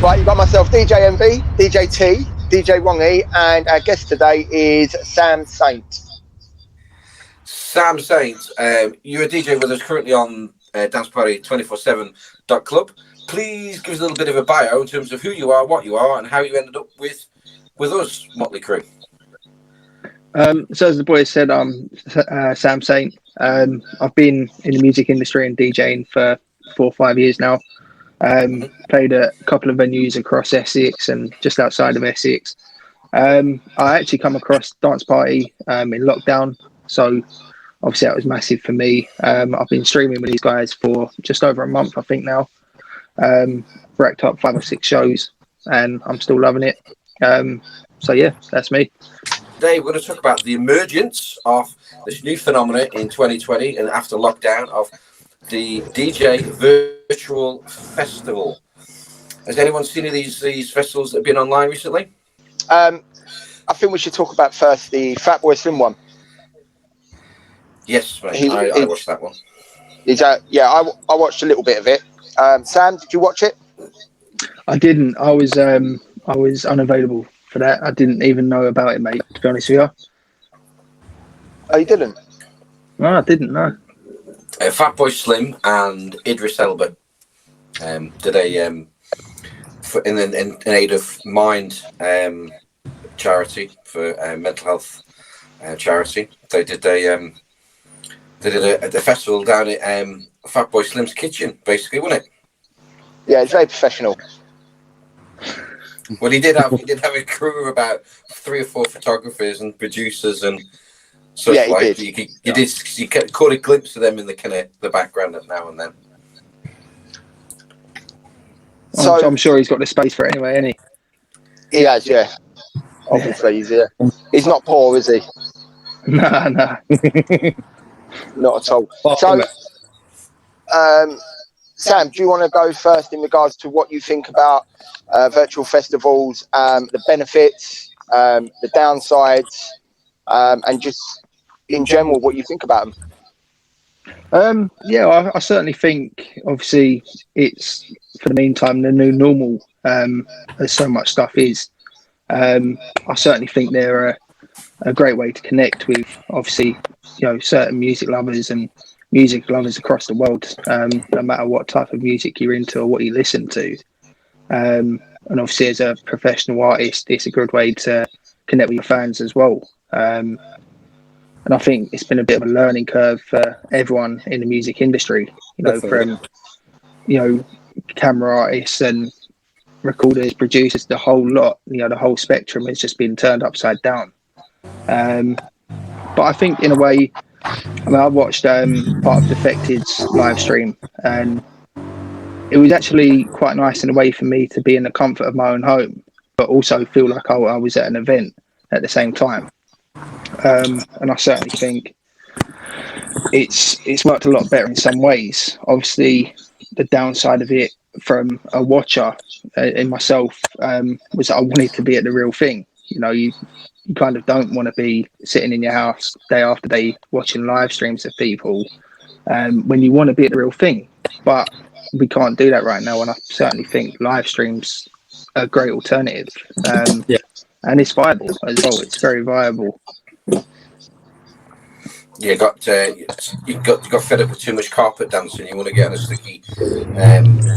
Right, you've got myself, DJ MV, DJ T, DJ Wongy, and our guest today is Sam Saint. Sam Saint, you're a DJ with us currently on Dance Party 247.club. Please give us a little bit of a bio in terms of who you are, what you are, and how you ended up with us, Motley Crue. So as the boys said, I'm Sam Saint. I've been in the music industry and DJing for 4 or 5 years now. Played a couple of venues across Essex and just outside of Essex. I actually come across Dance Party in lockdown, so obviously that was massive for me. I've been streaming with these guys for just over a month, I think now. Racked up 5 or 6 shows, and I'm still loving it. So yeah, that's me. Today we're going to talk about the emergence of this new phenomenon in 2020 and after lockdown of the DJ Virtual Festival. Has anyone seen any of these festivals that have been online recently? I think we should talk about first the Fatboy Slim one. Yes, mate. I watched that one. I watched a little bit of it. Sam, did you watch it? I didn't. I was unavailable for that. I didn't even know about it, mate, to be honest with you. Oh, you didn't? No, I didn't know. Fatboy Slim and Idris Elba did a in aid of Mind charity for mental health charity. They did a festival down at Fatboy Slim's kitchen, basically, wasn't it? Yeah, it's very professional. Well, he did have a crew of about 3 or 4 photographers and producers and such like. You caught a glimpse of them in the background now and then. So I'm sure he's got the space for it anyway, isn't he? He has, yeah. Obviously, he's not poor, is he? No. Not at all. So, Sam, do you want to go first in regards to what you think about virtual festivals, the benefits, the downsides, and just in general what you think about them? I certainly think, obviously, it's, for the meantime, the new normal, as so much stuff is. I certainly think they're a great way to connect with, obviously, certain music lovers and music lovers across the world, no matter what type of music you're into or what you listen to. And obviously, as a professional artist, it's a good way to connect with your fans as well. And I think it's been a bit of a learning curve for everyone in the music industry, from camera artists and recorders, producers, the whole lot, the whole spectrum has just been turned upside down. But I think in a way, I watched part of Defected's live stream, and it was actually quite nice in a way for me to be in the comfort of my own home, but also feel like I was at an event at the same time. And I certainly think it's worked a lot better in some ways. Obviously, the downside of it from a watcher in myself was that I wanted to be at the real thing. You kind of don't want to be sitting in your house day after day watching live streams of people when you want to be at the real thing. But we can't do that right now, and I certainly think live streams are a great alternative. And it's viable as well. It's very viable. You got fed up with too much carpet dancing. You want to get on a sticky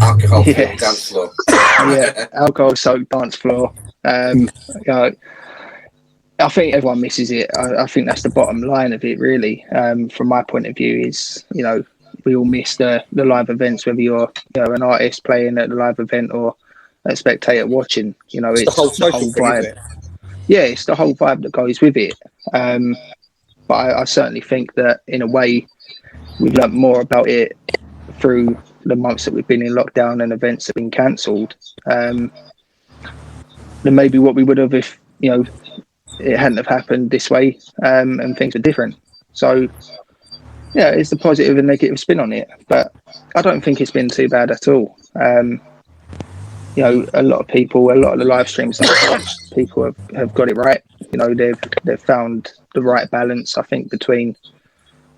alcohol-filled dance floor. Yeah, alcohol-soaked dance floor. I think everyone misses it. I think that's the bottom line of it, really. From my point of view, is we all miss the live events, whether you're an artist playing at the live event or a spectator watching. It's the whole vibe. Yeah, it's the whole vibe that goes with it. But I certainly think that in a way we've learnt more about it through the months that we've been in lockdown and events have been cancelled than maybe what we would have if it hadn't have happened this way and things were different. So yeah, it's the positive and negative spin on it, but I don't think it's been too bad at all. A lot of the live streams that I've watched, people have got it right. They've found the right balance, I think, between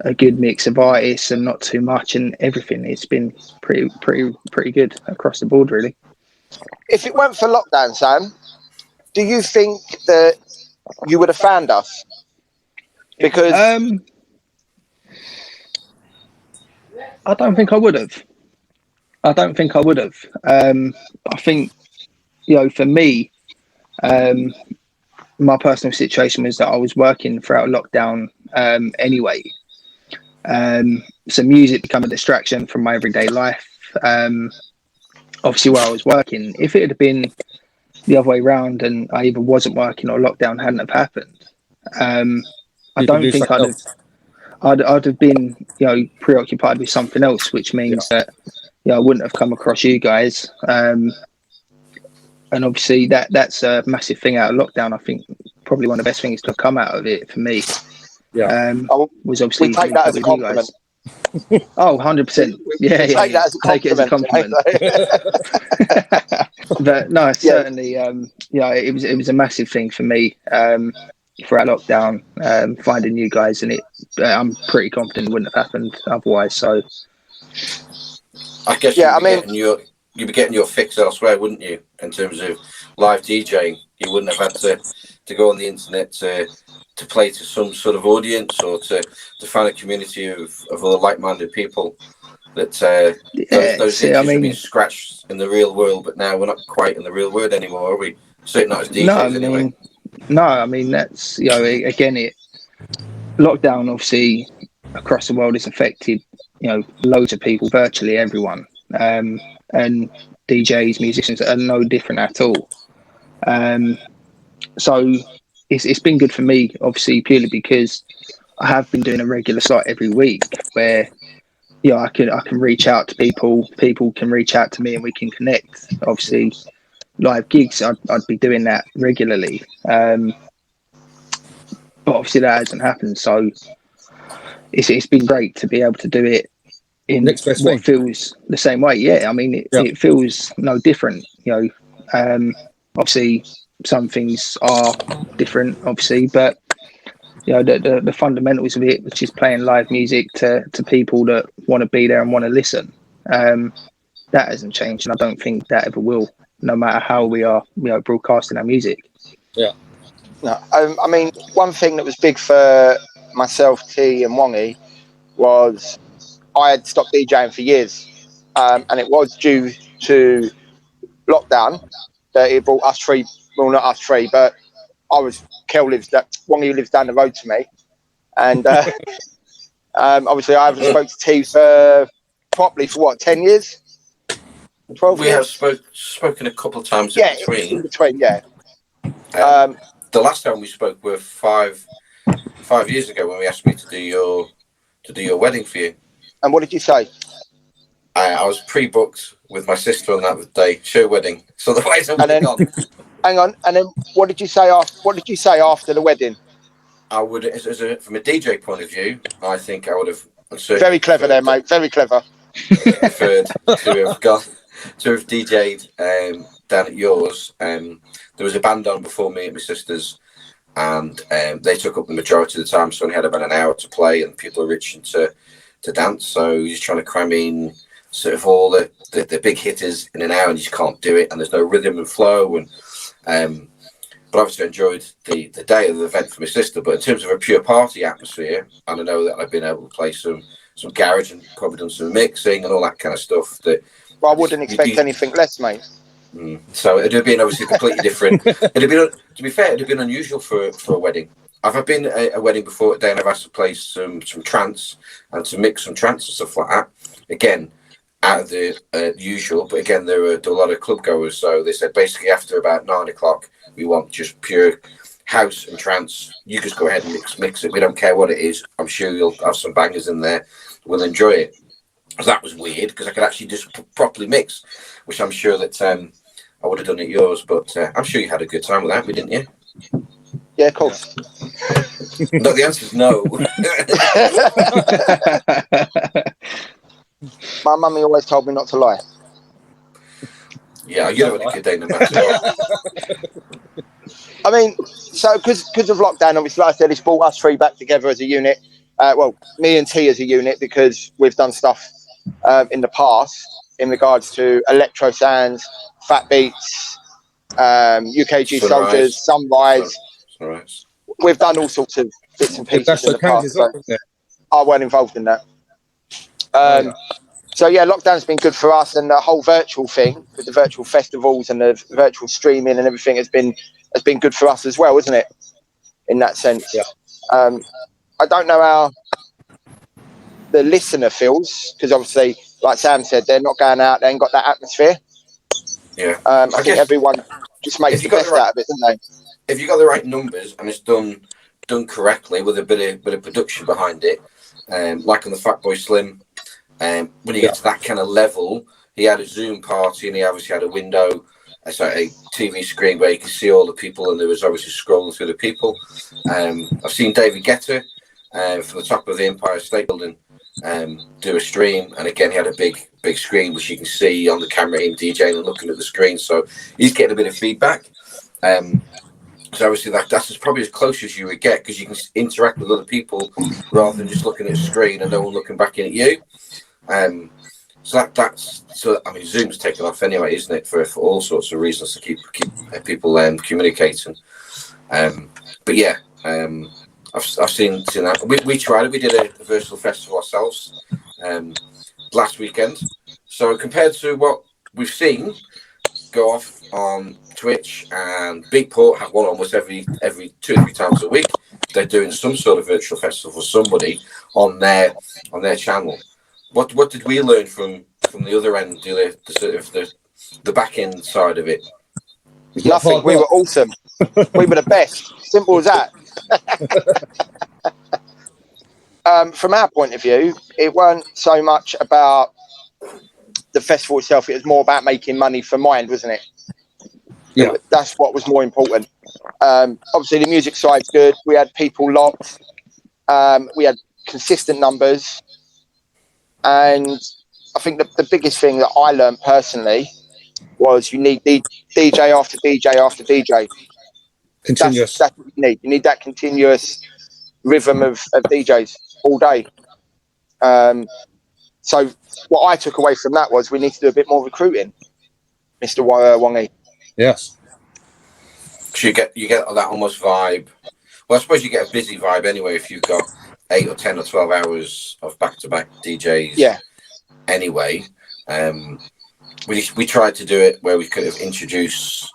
a good mix of artists and not too much and everything. It's been pretty good across the board, really. If it weren't for lockdown, Sam, do you think that you would have found us? Because I don't think I would have. I think, for me, my personal situation was that I was working throughout lockdown anyway. So music became a distraction from my everyday life. Obviously, while I was working, if it had been the other way around and I either wasn't working or lockdown hadn't have happened, I don't think I'd have been, preoccupied with something else, which means that, I wouldn't have come across you guys. And obviously that's a massive thing out of lockdown. I think probably one of the best things to have come out of it for me. Was obviously we take that as a compliment. Oh, 100%. Yeah, take it as a compliment. But no, certainly, it was a massive thing for me throughout lockdown, finding you guys, and I'm pretty confident it wouldn't have happened otherwise. So, I guess you'd be getting your fix elsewhere, wouldn't you? In terms of live DJing, you wouldn't have had to go on the internet to play to some sort of audience or to find a community of other like-minded people. That those itches have been scratched in the real world, but now we're not quite in the real world anymore, are we? Certainly not as DJs anyway. No, I mean that's again, lockdown obviously across the world has affected loads of people, virtually everyone, and DJs, musicians are no different at all. So it's been good for me, obviously, purely because I have been doing a regular slot every week where I can reach out to people can reach out to me, and we can connect. Obviously, live gigs, I'd be doing that regularly, but obviously that hasn't happened. So it's been great to be able to do it in what feels the same way. Yeah, I mean it feels no different. Obviously some things are different, obviously, but the fundamentals of it, which is playing live music to people that want to be there and want to listen, that hasn't changed, and I don't think that ever will, no matter how we are broadcasting our music. No, I mean, one thing that was big for myself, T and Wongy, was I had stopped DJing for years, and it was due to lockdown that it brought us three. Well, not us three, but Wongy lives down the road to me, and obviously I haven't spoken to T properly for what, 10 years, 12 we years? have spoken a couple of times in between. The last time we spoke were 5 years ago when we asked me to do your wedding for you. And what did you say? I was pre-booked with my sister on that day, show wedding. So the way on. Hang on, and then what did you say after the wedding? I would, from a DJ point of view, I think I would have. Very clever there, mate. Very clever. Preferred to have DJ'd down at yours. There was a band on before me at my sister's, and they took up the majority of the time. So I only had about an hour to play, and people were reaching to dance. So you're just trying to cram in sort of all the big hitters in an hour, and you just can't do it. And there's no rhythm and flow. And but obviously I enjoyed the day of the event for my sister. But in terms of a pure party atmosphere, and I know that I've been able to play some garage and probably done some mixing and all that kind of stuff. Well, I wouldn't expect anything less, mate. So it'd have been obviously completely different. It'd have been, to be fair, it'd have been unusual for a wedding. I've been at a wedding before today, and I've asked to play some trance and to mix some trance and stuff like that. Again, out of the usual, but again, there were a lot of club goers, so they said basically after about 9 o'clock, we want just pure house and trance. You just go ahead and mix it. We don't care what it is. I'm sure you'll have some bangers in there. We'll enjoy it. So that was weird because I could actually just properly mix, which I'm sure that I would have done at yours. But I'm sure you had a good time with that, didn't you? Yeah, of course. No, the answer is no. My mummy always told me not to lie. Yeah, you had a good day no matter what. I mean, so because of lockdown, obviously, like I said, it's brought us three back together as a unit. Well, me and T as a unit, because we've done stuff in the past. in regards to Electro Sounds, Fat Beats, UKG Soldiers, Sunrise. Sunrise. We've done all sorts of bits and pieces in the past. So I weren't involved in that. So yeah, lockdown's been good for us, and the whole virtual thing with the virtual festivals and the virtual streaming and everything has been good for us as well, isn't it? In that sense. Yeah. I don't know how the listener feels, because obviously, like Sam said, they're not going out, they ain't got that atmosphere. Yeah. I think everyone just makes the best out of it, don't they? If you got the right numbers and it's done correctly with a bit of production behind it, like on the Fatboy Slim, when you get to that kind of level, he had a Zoom party and he obviously had a window, a TV screen where you could see all the people, and there was obviously scrolling through the people. I've seen David Guetta from the top of the Empire State Building do a stream, and again he had a big screen which you can see on the camera, him DJing and looking at the screen, so he's getting a bit of feedback. So obviously that's probably as close as you would get, because you can interact with other people rather than just looking at a screen and no one looking back in at you. So I mean, Zoom's taken off anyway, isn't it, for all sorts of reasons, to keep people communicating. But yeah, I've seen that. We tried it. We did a virtual festival ourselves last weekend. So compared to what we've seen go off on Twitch, and Beatport have one almost every 2 or 3 times a week, they're doing some sort of virtual festival for somebody on their channel. What did we learn from the other end, the back end side of it? Nothing. We were awesome. We were the best. Simple as that. From our point of view, it weren't so much about the festival itself. It was more about making money for Mind, wasn't it? Yeah. That's what was more important. Obviously, the music side's good. We had people locked. We had consistent numbers. And I think the biggest thing that I learned personally was you need DJ after DJ after DJ. Continuous. That's what you need. You need that continuous rhythm of DJs all day. So what I took away from that was we need to do a bit more recruiting, Mr. Wongy. Yes. You get that almost vibe. Well, I suppose you get a busy vibe anyway if you've got 8 or 10 or 12 hours of back-to-back DJs. Yeah. Anyway, we tried to do it where we could have introduced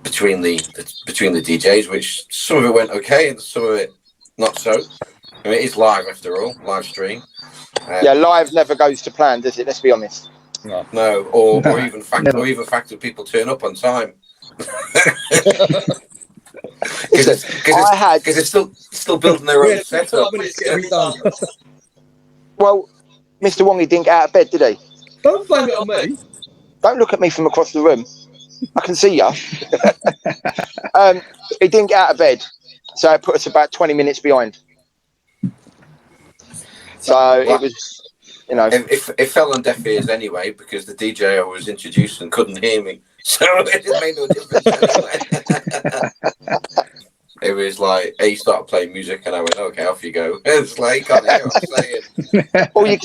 between the DJs, which some of it went okay and some of it not so. I mean, it is live after all, live stream. Yeah, live never goes to plan, does it? Let's be honest. No, or even fact that people turn up on time. Because it's still building their own setup. Well, Mr. Wongy didn't get out of bed, did he? Don't blame it on me. Don't look at me from across the room. I can see you. He didn't get out of bed, so it put us about 20 minutes behind. So it was, you know, it fell on deaf ears anyway, because the DJ I was introducing couldn't hear me, so it made no difference anyway. It was like he started playing music and I went, okay, off you go. It's like you can't hear what I'm saying. all you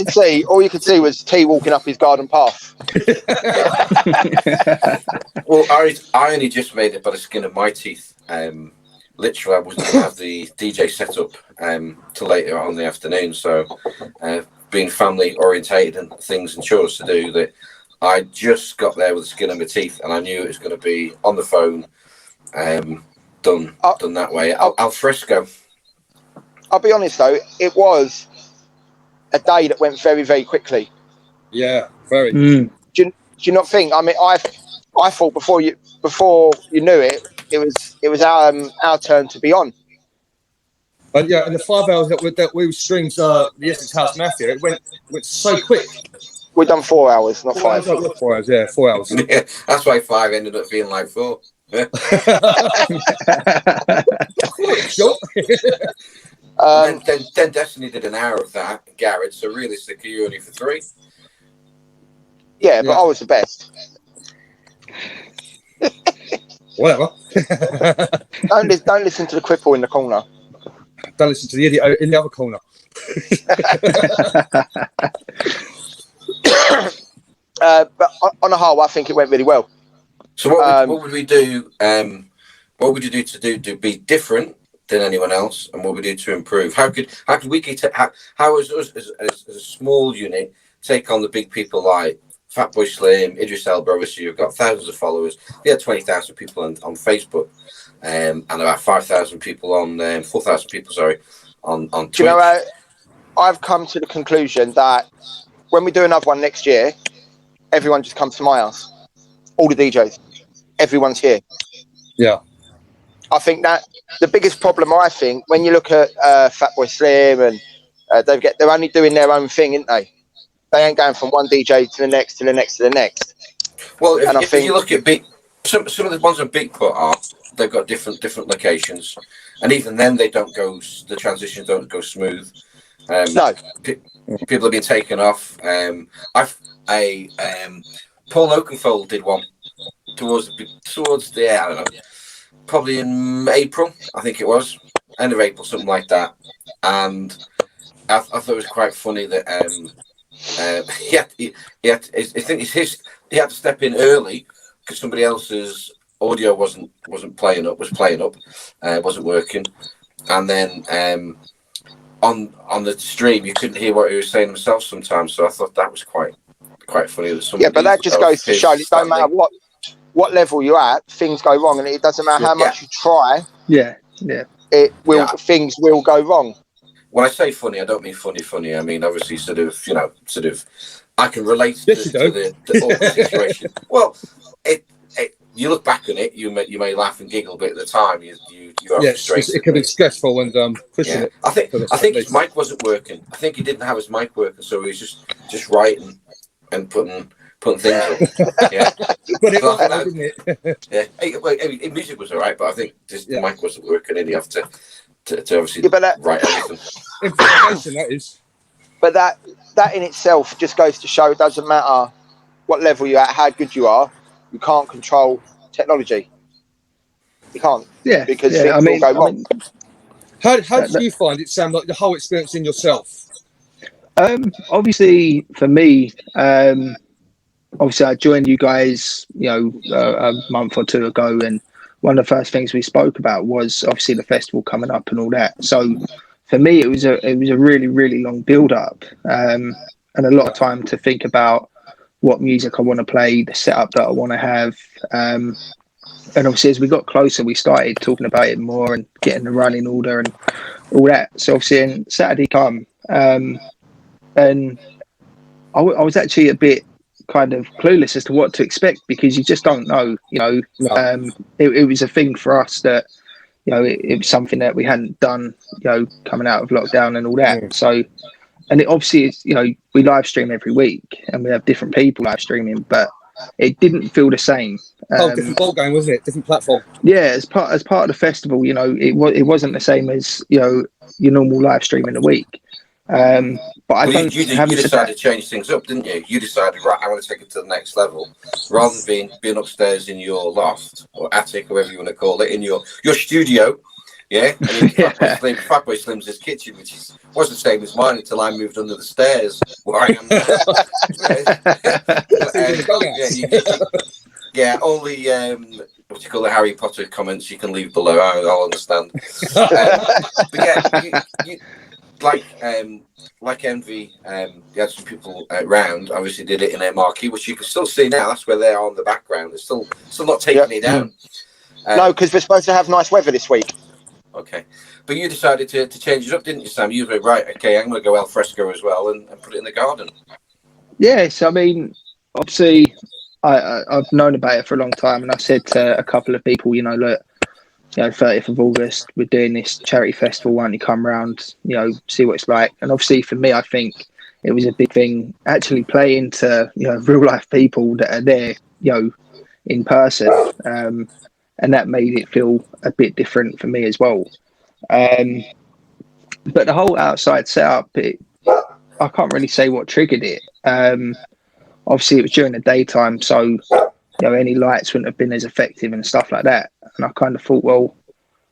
could see was T walking up his garden path. Well, I only just made it by the skin of my teeth. Literally, I wasn't going to have the DJ set up till later on in the afternoon. So, being family orientated and things and chores to do, that I just got there with the skin of my teeth, and I knew it was going to be on the phone, done that way. Al fresco. I'll be honest though, it was a day that went very, very quickly. Yeah, very. Do you not think? I mean, I thought before you knew it, it was our turn to be on. And yeah, and the 5 hours that we streamed the Essex House Mafia, it went so quick. We done 4 hours, not 5. 4 hours, yeah, 4 hours. Yeah, that's why 5 ended up being like 4. Yeah. Then Destiny did an hour of that, Garrett. So realistically, you're only for 3. Yeah, but I was the best. Whatever. Don't listen to the cripple in the corner. Don't listen to the idiot in the other corner. but on the whole, I think it went really well. So what would we do? What would you do to be different than anyone else, and what would we do to improve? How could we get how as us as a small unit take on the big people like Fatboy Slim, Idris Elba? Obviously, you've got thousands of followers. We had 20,000 people on Facebook, and about 5,000 people on 4,000 people. Sorry, on Twitch. Do you know, I've come to the conclusion that when we do another one next year, everyone just comes to my house. All the DJs, everyone's here. Yeah. I think that the biggest problem, I think, when you look at Fatboy Slim and they're only doing their own thing, aren't they? They ain't going from one DJ to the next, to the next, to the next. Well, if you look at some of the ones on Bigfoot they've got different locations, and even then the transitions don't go smooth. No. People have been taken off. Paul Oakenfold did one towards the I don't know, probably in April, I think it was, end of April, something like that. And I thought it was quite funny that he had to step in early because somebody else's audio wasn't playing up, wasn't working, and then on the stream you couldn't hear what he was saying himself sometimes. So I thought that was quite funny. That but that just goes to show it don't matter what level you're at, things go wrong, and it doesn't matter how much you try. Yeah. Things will go wrong. When I say funny, I don't mean funny. I mean obviously sort of. I can relate to the awkward situation. Well, you look back on it, you may laugh and giggle, but at the time you are frustrated. It can be stressful and pushing it. I think his mic wasn't working. I think he didn't have his mic working, so he was just writing and putting things up. Yeah, but it was, didn't it? Yeah, music was all right, but I think just the mic wasn't working, and you have to obviously write everything. Information, that is. But that in itself just goes to show it doesn't matter what level you're at, how good you are. You can't control technology. You can't. Yeah. Because things will go wrong. How did you find it, Sam? Like the whole experience in yourself? Obviously, for me, obviously I joined you guys, a month or two ago, and one of the first things we spoke about was obviously the festival coming up and all that. So for me, it was a really, really long build up, and a lot of time to think about what music I want to play, the setup that I want to have. And obviously as we got closer, we started talking about it more and getting the running order and all that. So obviously on Saturday come, and I was actually a bit kind of clueless as to what to expect because you just don't know, it was a thing for us that, it was something that we hadn't done, coming out of lockdown and all that. So, and it obviously is, we live stream every week and we have different people live streaming, but it didn't feel the same. Different ball game, wasn't it? Different platform. Yeah, as part of the festival, it wasn't the same as your normal live stream in a week. But I don't. You decided to change things up, didn't you? You decided, right, I want to take it to the next level, rather than being upstairs in your loft or attic, whatever you want to call it, in your studio. Yeah, and Fatboy Slim's his kitchen, which was the same as mine until I moved under the stairs where I am now. Only what you call the Harry Potter comments you can leave below. I'll understand. But yeah, like Envy, you had some people around. Obviously, did it in their marquee, which you can still see now. That's where they are in the background. They're still not taking it down. No, because we're supposed to have nice weather this week. Okay, but you decided to change it up, didn't you, Sam? You were right. Okay, I'm going to go al fresco as well and put it in the garden. Yes, I mean, obviously, I've known about it for a long time, and I said to a couple of people, look, 30th of August, we're doing this charity festival. Why don't you come around, see what it's like? And obviously, for me, I think it was a big thing actually playing to real life people that are there, in person. And that made it feel a bit different for me as well. But the whole outside setup, I can't really say what triggered it. Obviously, it was during the daytime, so any lights wouldn't have been as effective and stuff like that. And I kind of thought, well,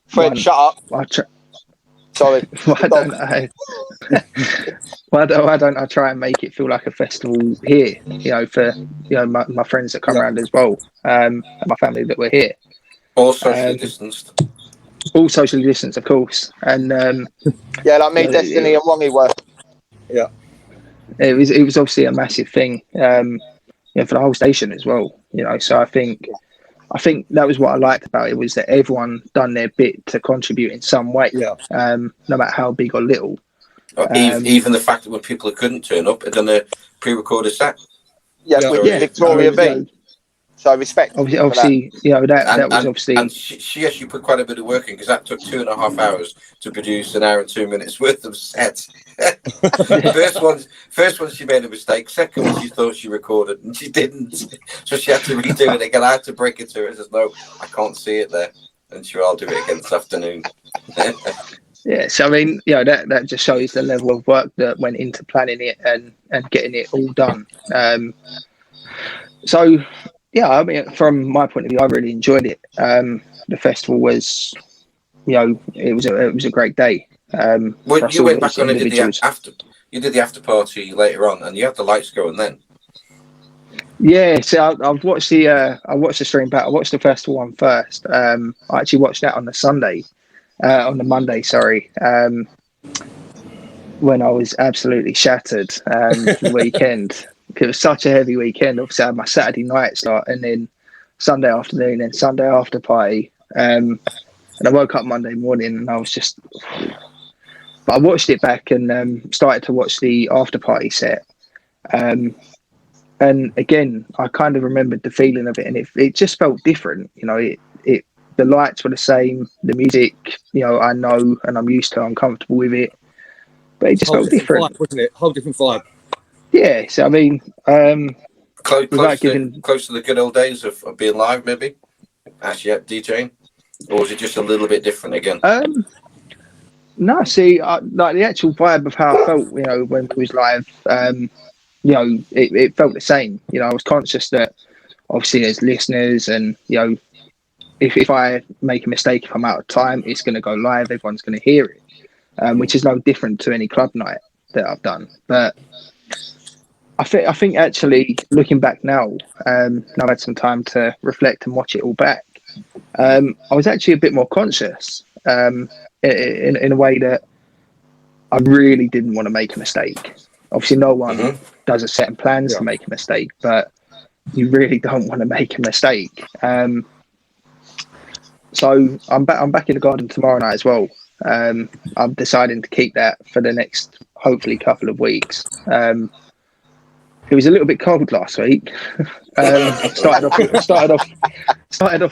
Fred, shut up. Sorry. Why don't I? Why don't I try and make it feel like a festival here? You know, for my friends that come Yeah. around as well, and my family that were here. All socially Um, distanced. all socially distanced, of course, and Yeah, like me, Yeah, Destiny, and Wongy were. it was obviously a massive thing, for the whole station as well. You know, so I think that was what I liked about it, was that everyone done their bit to contribute in some way, Yeah. no matter how big or little. Even the fact that when people couldn't turn up, had done a pre-recorded set. Yeah, Yeah. with Yeah, Victoria I mean, V. So respect. obviously, that was obviously. And she actually put quite a bit of work in, because that took 2.5 hours to produce an hour and 2 minutes worth of sets. First one she made a mistake. Second one she thought she recorded and she didn't, so she had to redo it again. I had to break it to her. I says, "No, I can't see it there." And sure, I'll do it again this afternoon. Yeah, so I mean, that just shows the level of work that went into planning it and getting it all done. So, yeah, I mean, from my point of view, I really enjoyed it. The festival was, it was a great day. Well, Across you all went those back on and did the individuals. after. You did the after party later on, and you had the lights going then. Yeah, so I've watched the stream back. I watched the festival one first. I actually watched that on the Monday, sorry. When I was absolutely shattered for the weekend. It was such a heavy weekend. Obviously, I had my Saturday night slot, and then Sunday afternoon, and Sunday after party. And I woke up Monday morning, and I was just. But I watched it back and started to watch the after party set. And again, I kind of remembered the feeling of it, and it just felt different. The lights were the same, the music, I know and I'm used to, I'm comfortable with it, but it just felt different. Vibe, wasn't it? Whole different vibe. Yeah, so I mean, Close without to giving, the good old days of being live, maybe. Actually, at DJing, or was it just a little bit different again? no, see, like the actual vibe of how I felt, when it was live, it felt the same. I was conscious that obviously there's listeners, and if I make a mistake, if I'm out of time, it's going to go live. Everyone's going to hear it, which is no different to any club night that I've done. But I think actually looking back now, I've had some time to reflect and watch it all back. I was actually a bit more conscious in a way that I really didn't want to make a mistake. Obviously, no one does a set and plans to make a mistake, but you really don't want to make a mistake. So I'm back in the garden tomorrow night as well. I'm deciding to keep that for the next, hopefully, couple of weeks. It was a little bit cold last week. Started off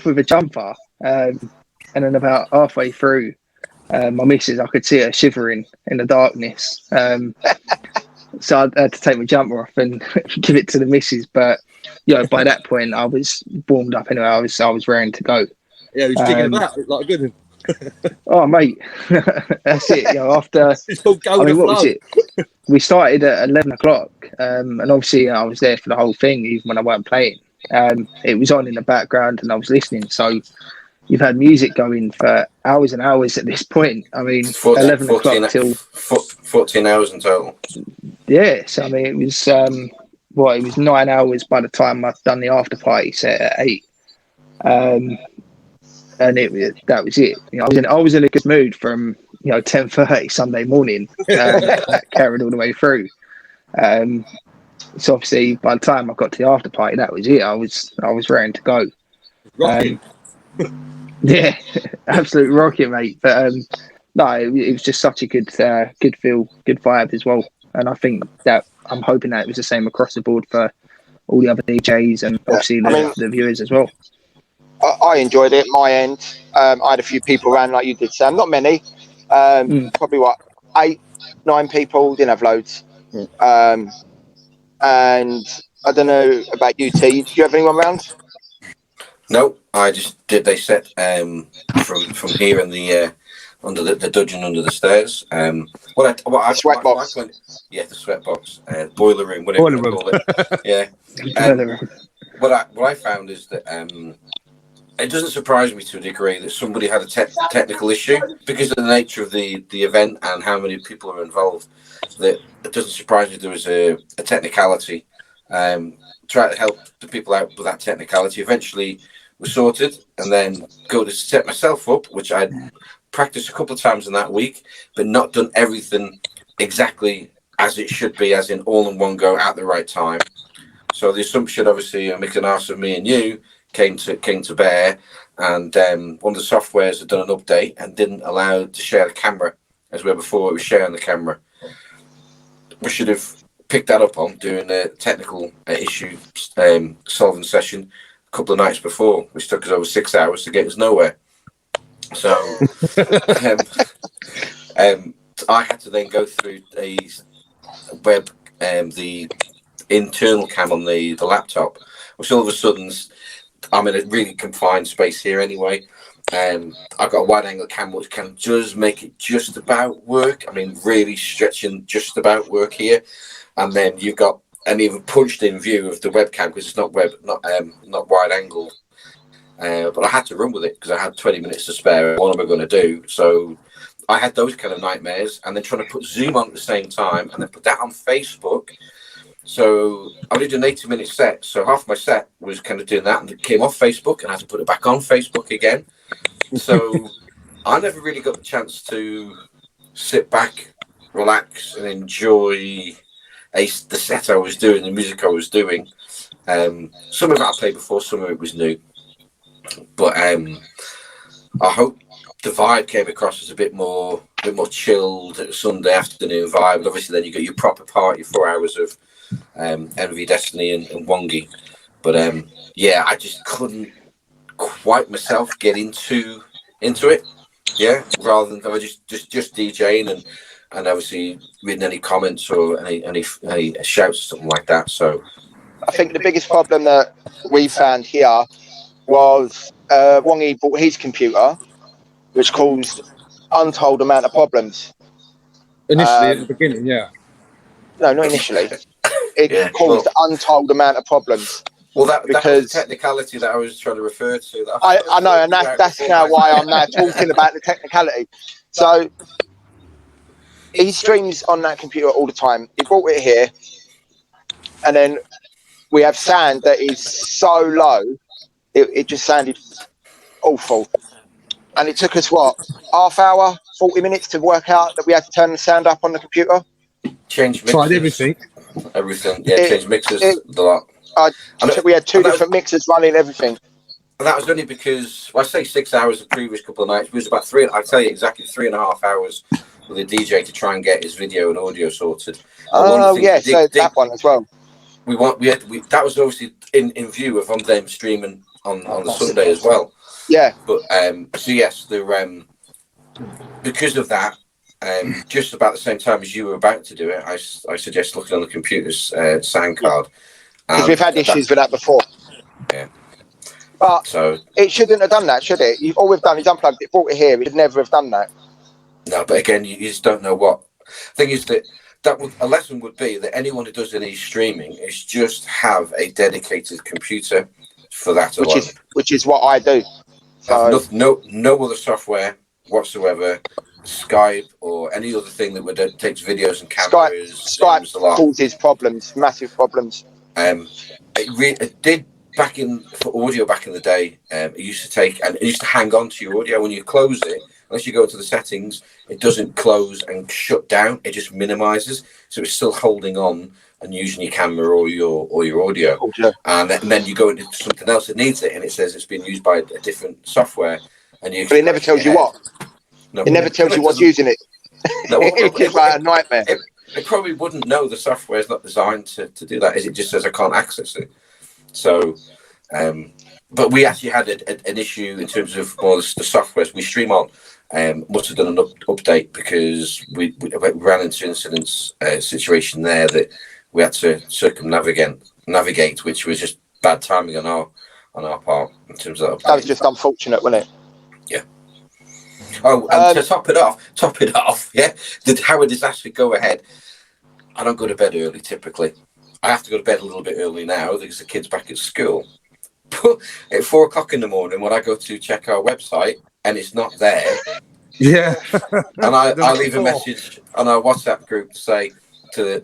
with a jumper, and then about halfway through, my missus, I could see her shivering in the darkness. So I had to take my jumper off and give it to the missus. But by that point, I was warmed up anyway. I was raring to go. Yeah, he was jigging about like a good one. Oh, mate, that's it. After, It's called go with the what was flow. it? We started at 11 o'clock, and obviously I was there for the whole thing, even when I weren't playing. It was on in the background, and I was listening. So you've had music going for hours and hours at this point. I mean, 11 o'clock till 14 hours in total. Yeah. So I mean, it was it was 9 hours by the time I'd done the after party set at 8. And that was it. I was in a good mood from 10:30 Sunday morning. That carried all the way through. So obviously, by the time I got to the after party, that was it. I was raring to go. Rocking. Yeah, absolute rocket, mate. But no, it was just such a good feel, good vibe as well. And I think that I'm hoping that it was the same across the board for all the other DJs and obviously the viewers as well. I enjoyed it. My end. I had a few people around like you did, Sam. Not many. Probably 8, 9 people. Didn't have loads. And I don't know about you, T. Did you have anyone around? No, I just did. They set from here in the under the dungeon under the stairs. Sweatbox. Yeah, the sweatbox, boiler room, whatever you call it. Yeah. What I found is that it doesn't surprise me to a degree that somebody had a technical issue because of the nature of the event and how many people are involved. That it doesn't surprise me there was a technicality. Try to help the people out with that technicality. Eventually, was sorted, and then go to set myself up, which I'd practiced a couple of times in that week, but not done everything exactly as it should be, as in all in one go at the right time. So the assumption, obviously, of making an arse of me and you came to bear, and one of the softwares had done an update and didn't allow to share the camera as where before it was sharing the camera. We should have picked that up on doing a technical issue solving session a couple of nights before, which took us over 6 hours to get us nowhere. So I had to then go through a web, the internal cam on the laptop, which all of a sudden, I'm in a really confined space here anyway. I've got a wide angle camera which can just make it just about work. I mean, really stretching just about work here. And then you've got an even punched in view of the webcam because it's not wide angle. But I had to run with it because I had 20 minutes to spare. What am I going to do? So I had those kind of nightmares, and then trying to put Zoom on at the same time and then put that on Facebook. So I did an 80-minute set. So half my set was kind of doing that, and it came off Facebook, and I had to put it back on Facebook again. So I never really got the chance to sit back, relax, and enjoy the set I was doing, the music I was doing. Some of it I played before, some of it was new. But I hope the vibe came across as a bit more chilled Sunday afternoon vibe. And obviously, then you got your proper party, 4 hours of MV Destiny and Wongi. But yeah, I just couldn't quite myself get into it. Yeah, rather than I was just DJing and obviously reading any comments or any shouts or something like that. So I think the biggest problem that we found here was Wongi bought his computer, which caused untold amount of problems. Initially, at the beginning, yeah. No, not initially. It caused untold amount of problems. Well, that because was the technicality that I was trying to refer to. I know, and that's now why I'm now talking about the technicality. So he streams on that computer all the time. He brought it here, and then we have sound that is so low, it just sounded awful. And it took us, what, half hour, 40 minutes to work out that we had to turn the sound up on the computer? Change mixers. Tried everything. Yeah, change mixers a lot. We had two different mixers running everything. And that was only because, well, I say 6 hours the previous couple of nights. It was about I'll tell you exactly 3.5 hours with a DJ to try and get his video and audio sorted. Oh, yeah, so that one as well. That was obviously in view of them streaming on the Sunday as well. Yeah. But so yes, because of that, just about the same time as you were about to do it, I suggest looking on the computer's sound card. Because we've had issues with that before. Yeah. But so it shouldn't have done that, should it? All we've done is unplugged it, brought it here. It should never have done that. No, but again, you just don't know what. Thing is a lesson would be that anyone who does any streaming is just have a dedicated computer for that alone. Which is what I do. So, no other software whatsoever, Skype or any other thing that takes videos and cameras. Skype causes problems, massive problems. It did for audio back in the day. It used to hang on to your audio when you close it. Unless you go into the settings, it doesn't close and shut down. It just minimizes, so it's still holding on and using your camera or your audio. Okay. And then you go into something else that needs it, and it says it's been used by a different software. But it never tells you what. No, it never tells you what's using it. No, it's like a nightmare. It probably wouldn't know the software is not designed to do that. It just says I can't access it. So, but we actually had an issue in terms of the softwares we stream on. Must have done an update because we ran into incidents situation there that we had to navigate, which was just bad timing on our part in terms of that was just unfortunate, wasn't it? Yeah. Oh, and to top it off, yeah. How would this actually go ahead? I don't go to bed early typically. I have to go to bed a little bit early now because the kid's back at school. But at 4 o'clock in the morning, when I go to check our website and it's not there, Yeah. and I leave a message on our WhatsApp group to say to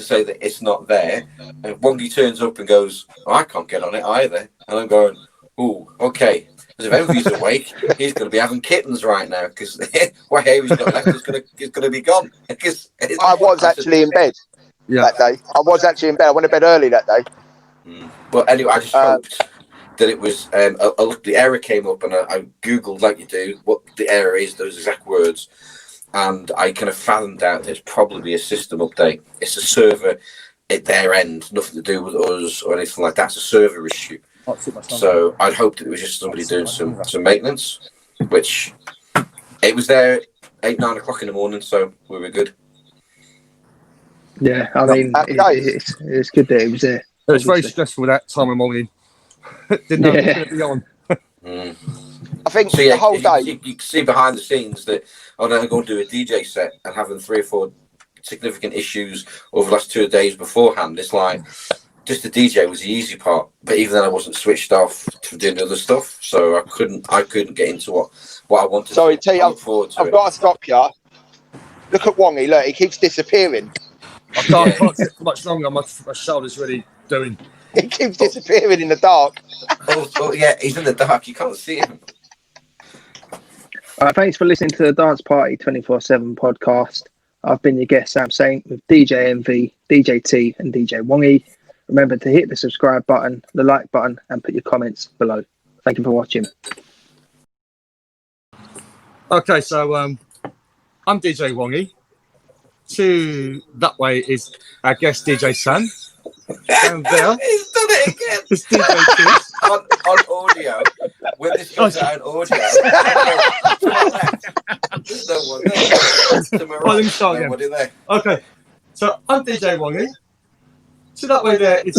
say that it's not there, and Wongy turns up and goes, oh, I can't get on it either, and I'm going, oh, okay. Because if Envy's awake, he's going to be having kittens right now because what hair he's got left is going to be gone. I was actually in bed that day. I was actually in bed. I went to bed early that day. But anyway, I just hoped that it was. I looked, the error came up, and I googled like you do what the error is, those exact words, and I kind of fathomed out that it's probably a system update. It's a server at their end, nothing to do with us or anything like that. It's a server issue. So I'd hoped it was just somebody doing some maintenance, which it was there 8-9 o'clock in the morning, so we were good. Yeah, I mean, it's good that it was there. It was very stressful that time of morning. Didn't know it was going to be on. I think So, yeah, the whole day. you can see behind the scenes that I'm going to do a DJ set and having 3 or 4 significant issues over the last 2 days beforehand. It's like just the DJ was the easy part, but even then I wasn't switched off to doing other stuff, so I couldn't get into what I wanted. Sorry, T, I've got to stop you. Look at Wongy. Look, he keeps disappearing. I can't sit for much longer. My shoulder's really doing. He keeps disappearing in the dark. Oh, yeah, he's in the dark. You can't see him. Thanks for listening to the Dance Party 24/7 podcast. I've been your guest, Sam Saint, with DJ Envy, DJ T, and DJ Wongy. Remember to hit the subscribe button, the like button, and put your comments below. Thank you for watching. Okay, so I'm DJ Wongy. To that way is our guest DJ Sam. And there He's done it again. is DJ Chris. on audio. When this comes out on audio, there's no one there. To my right, let me start again. nobody there. Okay, so I'm DJ Wongy. To that way there is.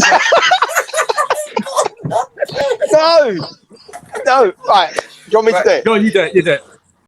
No. Right. Do you want me to do it? Go on, you do it.